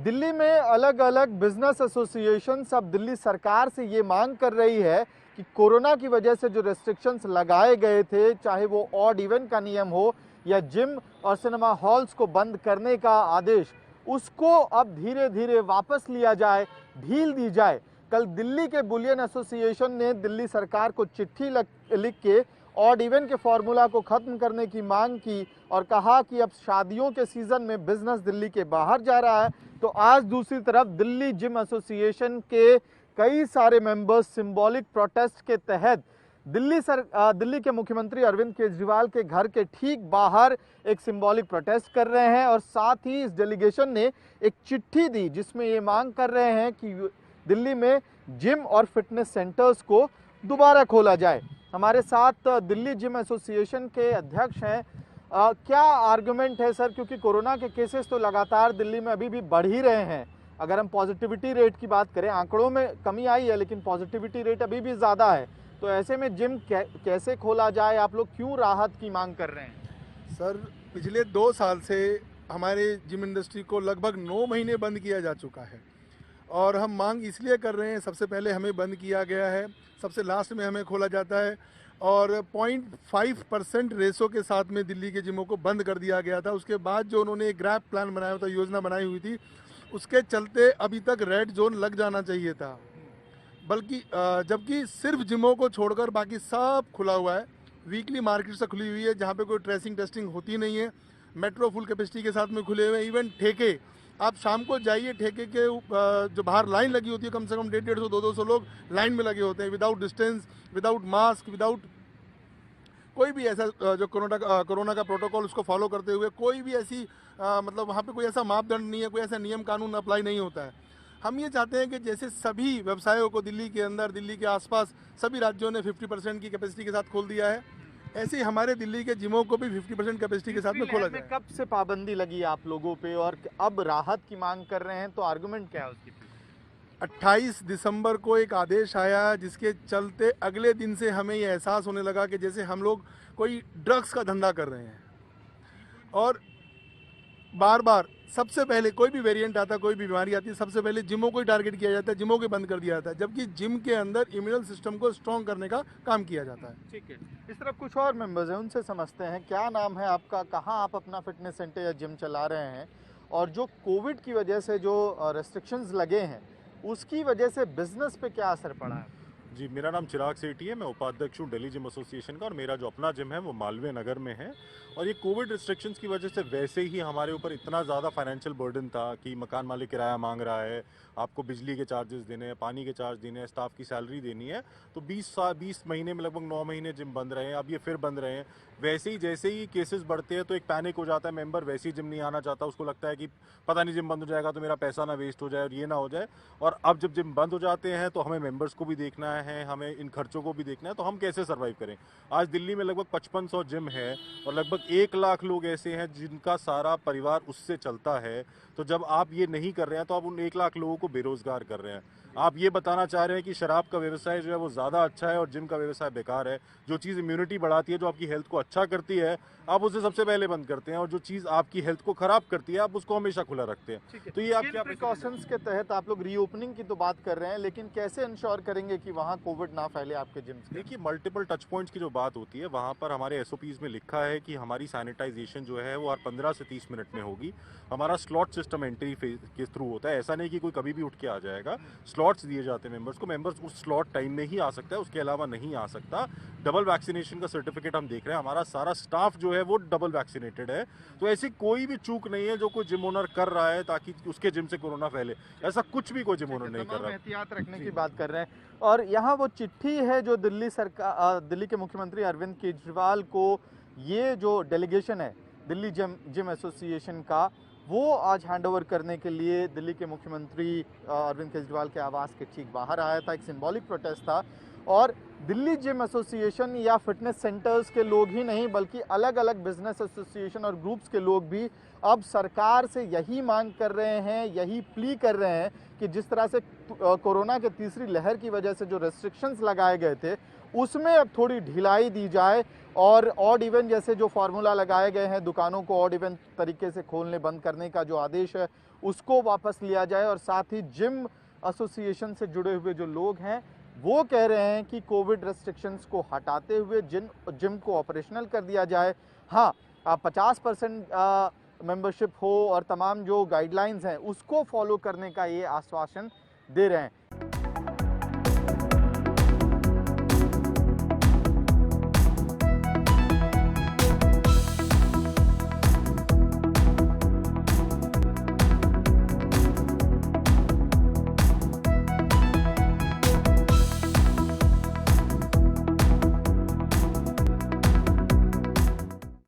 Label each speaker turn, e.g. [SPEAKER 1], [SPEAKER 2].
[SPEAKER 1] दिल्ली में अलग अलग बिजनेस एसोसिएशन अब दिल्ली सरकार से ये मांग कर रही है कि कोरोना की वजह से जो रेस्ट्रिक्शंस लगाए गए थे, चाहे वो ऑड इवन का नियम हो या जिम और सिनेमा हॉल्स को बंद करने का आदेश, उसको अब धीरे धीरे वापस लिया जाए, ढील दी जाए। कल दिल्ली के बुलियन एसोसिएशन ने दिल्ली सरकार को चिट्ठी लिख के ऑड इवन के फॉर्मूला को खत्म करने की मांग की और कहा कि अब शादियों के सीजन में बिजनेस दिल्ली के बाहर जा रहा है। तो आज दूसरी तरफ दिल्ली जिम एसोसिएशन के कई सारे मेंबर्स सिंबॉलिक प्रोटेस्ट के तहत दिल्ली के मुख्यमंत्री अरविंद केजरीवाल के घर के ठीक बाहर एक सिंबॉलिक प्रोटेस्ट कर रहे हैं और साथ ही इस डेलीगेशन ने एक चिट्ठी दी जिसमें ये मांग कर रहे हैं कि दिल्ली में जिम और फिटनेस सेंटर्स को दोबारा खोला जाए। हमारे साथ दिल्ली जिम एसोसिएशन के अध्यक्ष हैं। क्या आर्गुमेंट है सर, क्योंकि कोरोना के केसेस तो लगातार दिल्ली में अभी भी बढ़ ही रहे हैं। अगर हम पॉजिटिविटी रेट की बात करें, आंकड़ों में कमी आई है लेकिन पॉजिटिविटी रेट अभी भी ज़्यादा है, तो ऐसे में जिम कैसे खोला जाए? आप लोग क्यों राहत की मांग कर रहे हैं?
[SPEAKER 2] सर, पिछले 2 साल से हमारे जिम इंडस्ट्री को लगभग 9 महीने बंद किया जा चुका है और हम मांग इसलिए कर रहे हैं। सबसे पहले हमें बंद किया गया है, सबसे लास्ट में हमें खोला जाता है और 0.5% रेशो के साथ में दिल्ली के जिमों को बंद कर दिया गया था। उसके बाद जो उन्होंने एक ग्रैप प्लान बनाया था, योजना बनाई हुई थी, उसके चलते अभी तक रेड जोन लग जाना चाहिए था, बल्कि जबकि सिर्फ जिमों को छोड़कर बाकी सब खुला हुआ है। वीकली मार्केट से खुली हुई है जहाँ पे कोई ट्रेसिंग टेस्टिंग होती नहीं है। मेट्रो फुल कैपेसिटी के साथ में खुले हुए हैं। इवन ठेके, आप शाम को जाइए, ठेके के जो बाहर लाइन लगी होती है, कम से कम 150-150, 200 लोग लाइन में लगे होते हैं, without distance, without mask, without कोई भी ऐसा जो कोरोना का प्रोटोकॉल उसको फॉलो करते हुए कोई भी ऐसी मतलब वहाँ पे कोई ऐसा मापदंड नहीं है, कोई ऐसा नियम कानून अप्लाई नहीं होता है। हम ये चाहते हैं कि जैसे सभी व्यवसायों को दिल्ली के अंदर, दिल्ली के आसपास सभी राज्यों ने 50% की कैपेसिटी के साथ खोल दिया है, ऐसे ही हमारे दिल्ली के जिमों को भी 50% कैपेसिटी के साथ में खोला जाए।
[SPEAKER 1] कब से पाबंदी लगी आप लोगों पे और अब राहत की मांग कर रहे हैं, तो आर्गुमेंट क्या है उसकी?
[SPEAKER 2] 28 दिसंबर को एक आदेश आया जिसके चलते अगले दिन से हमें ये एहसास होने लगा कि जैसे हम लोग कोई ड्रग्स का धंधा कर रहे हैं और बार बार सबसे पहले कोई भी वेरिएंट आता, कोई भी बीमारी आती है, सबसे पहले जिमों को ही टारगेट किया जाता है, जिमों को बंद कर दिया जाता है, जबकि जिम के अंदर इम्यूनल सिस्टम को स्ट्रॉन्ग करने का काम किया जाता है।
[SPEAKER 1] ठीक है, इस तरफ कुछ और मेंबर्स हैं, उनसे समझते हैं। क्या नाम है आपका, कहाँ आप अपना फिटनेस सेंटर या जिम चला रहे हैं, और जो कोविड की वजह से जो रेस्ट्रिक्शंस लगे हैं उसकी वजह से बिजनेस पे क्या असर पड़ा है?
[SPEAKER 3] जी, मेरा नाम चिराग सेठी है। मैं उपाध्यक्ष हूँ दिल्ली जिम एसोसिएशन का और मेरा जो अपना जिम है वो मालवीय नगर में है। और ये कोविड रिस्ट्रिक्शंस की वजह से वैसे ही हमारे ऊपर इतना ज़्यादा फाइनेंशियल बर्डन था कि मकान मालिक किराया मांग रहा है, आपको बिजली के चार्जेस देने हैं, पानी के चार्ज देने हैं, स्टाफ की सैलरी देनी है। तो 20 महीने में लगभग 9 महीने जिम बंद रहे हैं, अब ये फिर बंद रहे हैं। वैसे ही जैसे ही केसेस बढ़ते हैं तो एक पैनिक हो जाता है मेंबर, वैसे ही जिम नहीं आना चाहता, उसको लगता है कि पता नहीं जिम बंद हो जाएगा तो मेरा पैसा ना वेस्ट हो जाए और ये ना हो जाए। और अब जब जिम बंद हो जाते हैं तो हमें मेंबर्स को भी देखना है, हमें इन खर्चों को भी देखना है, तो हम कैसे सर्वाइव करें? आज दिल्ली में लगभग 5500 जिम है और लगभग 1 लाख लोग ऐसे हैं जिनका सारा परिवार उससे चलता है। तो जब आप ये नहीं कर रहे हैं तो आप उन 1 लाख लोगों को बेरोजगार कर रहे हैं। आप ये बताना चाह रहे हैं कि शराब का व्यवसाय जो है वो ज़्यादा अच्छा है और जिम का व्यवसाय बेकार है। जो चीज़ इम्यूनिटी बढ़ाती है, जो आपकी हेल्थ को अच्छा करती है, आप उसे सबसे पहले बंद करते हैं, और जो चीज़ आपकी हेल्थ को खराब करती है आप उसको हमेशा खुला रखते हैं।
[SPEAKER 1] तो ये आप क्या प्रिकॉशंस के तहत आप लोग रीओपनिंग की तो बात कर रहे हैं, लेकिन कैसे इंश्योर करेंगे कि वहाँ कोविड ना फैले आपके जिम से?
[SPEAKER 3] देखिए, मल्टीपल टच पॉइंट्स की जो बात होती है वहाँ पर हमारे एसओपीज में लिखा है कि हमारी सैनिटाइजेशन जो है वो हर 15 से 30 मिनट में होगी। हमारा स्लॉट सिस्टम एंट्री के थ्रू होता है, ऐसा नहीं कि कोई कभी भी उठ के आ जाएगा। स्लॉट्स दिए जाते हैं मेंबर्स को, मेंबर्स उस स्लॉट टाइम में ही आ सकता है, उसके अलावा नहीं आ सकता। डबल वैक्सीनेशन का सर्टिफिकेट हम देख रहे हैं, हमारा सारा स्टाफ जो है वो डबल वैक्सीनेटेड है। तो ऐसी कोई भी चूक नहीं है जो कोई जिम ओनर कर रहा है ताकि उसके जिम से कोरोना फैले, ऐसा कुछ भी कोई जिम ओनर नहीं कर रहा है।
[SPEAKER 1] एहतियात रखने की बात कर रहे हैं। और यहाँ वो चिट्ठी है जो दिल्ली सरकार, दिल्ली के मुख्यमंत्री अरविंद केजरीवाल को ये जो डेलीगेशन है दिल्ली जिम एसोसिएशन का, वो आज हैंडओवर करने के लिए दिल्ली के मुख्यमंत्री अरविंद केजरीवाल के आवास के ठीक बाहर आया था। एक सिंबॉलिक प्रोटेस्ट था और दिल्ली जिम एसोसिएशन या फिटनेस सेंटर्स के लोग ही नहीं बल्कि अलग अलग बिजनेस एसोसिएशन और ग्रुप्स के लोग भी अब सरकार से यही मांग कर रहे हैं, यही प्ली कर रहे हैं कि जिस तरह से कोरोना के तीसरी लहर की वजह से जो रेस्ट्रिक्शंस लगाए गए थे उसमें अब थोड़ी ढिलाई दी जाए और ऑड इवन जैसे जो फार्मूला लगाए गए हैं, दुकानों को ऑड इवन तरीके से खोलने बंद करने का जो आदेश है उसको वापस लिया जाए। और साथ ही जिम एसोसिएशन से जुड़े हुए जो लोग हैं वो कह रहे हैं कि कोविड रेस्ट्रिक्शंस को हटाते हुए जिम को ऑपरेशनल कर दिया जाए। हाँ, 50% मेंबरशिप हो और तमाम जो गाइडलाइंस हैं उसको फॉलो करने का ये आश्वासन दे रहे हैं।